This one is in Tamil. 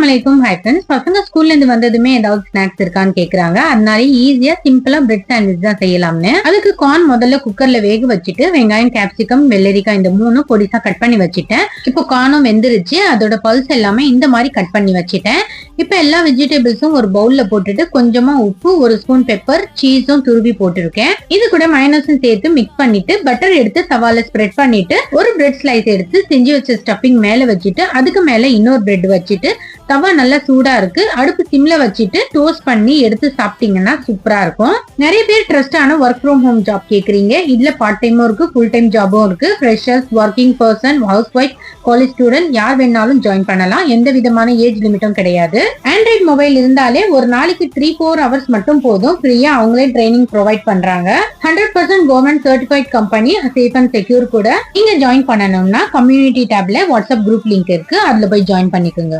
அஸ்ஸலாமு ஹை ஃப்ரெண்ட்ஸ். பசங்க ஸ்கூல்ல இருந்து வந்ததுமே ஏதாவது ஸ்நாக்ஸ் இருக்கான்னு கேக்குறாங்க. அதனால ஈஸியா சிம்பிளா பிரெட் சாண்ட்விச் தான் செய்யலாம்னு அதுக்கு கார்ன் முதல்ல குக்கர்ல வேக வச்சுட்டு வெங்காயம், கேப்சிகம், வெள்ளரிக்காய் இந்த மூணும் பொடிசா கட் பண்ணி வச்சுட்டேன். இப்போ கார்னும் வெந்துருச்சு. அதோட பல்ஸ் எல்லாமே இந்த மாதிரி கட் பண்ணி வச்சுட்டேன். இப்ப எல்லா வெஜிடபிள்ஸும் ஒரு பவுல்ல போட்டுட்டு கொஞ்சமா உப்பு, ஒரு ஸ்பூன் பெப்பர், சீஸும் துருவி போட்டிருக்கேன். இது கூட மைனஸும் சேர்த்து மிக்ஸ் பண்ணிட்டு பட்டர் எடுத்து தவால ஸ்ப்ரெட் பண்ணிட்டு ஒரு பிரெட் ஸ்லைஸ் எடுத்து செஞ்சு வச்ச ஸ்டஃபிங் மேல வச்சுட்டு அதுக்கு மேல இன்னொரு பிரெட் வச்சுட்டு தவா நல்லா சூடா இருக்கு, அடுப்பு சிம்ல வச்சுட்டு டோஸ்ட் பண்ணி எடுத்து சாப்பிட்டீங்கன்னா சூப்பரா இருக்கும். நிறைய பேர் ட்ரஸ்டான ஒர்க் ஃப்ரம் ஹோம் ஜாப் கேக்குறீங்க. இதுல பார்ட் டைமும் இருக்கு, ஃபுல் டைம் ஜாபும் இருக்கு. Freshers, working person, house wife, college student யார் வேணாலும் ஜாயின் பண்ணலாம். எந்த விதமான ஏஜ் லிமிட்டும் கிடையாது. ஆண்ட்ராய்ட் மொபைல் இருந்தாலே ஒரு நாளைக்கு 3-4 hours மட்டும் போதும். ஃப்ரீயா அவங்களே ட்ரைனிங் ப்ரொவைட் பண்றாங்க. 100% government certified company, safe and secure கூட. நீங்க ஜாயின் பண்ணணும்னா கம்யூனிட்டி டேப்ல வாட்ஸ்அப் குரூப் லிங்க் இருக்கு, அதுல போய் ஜாயின் பண்ணிக்கோங்க.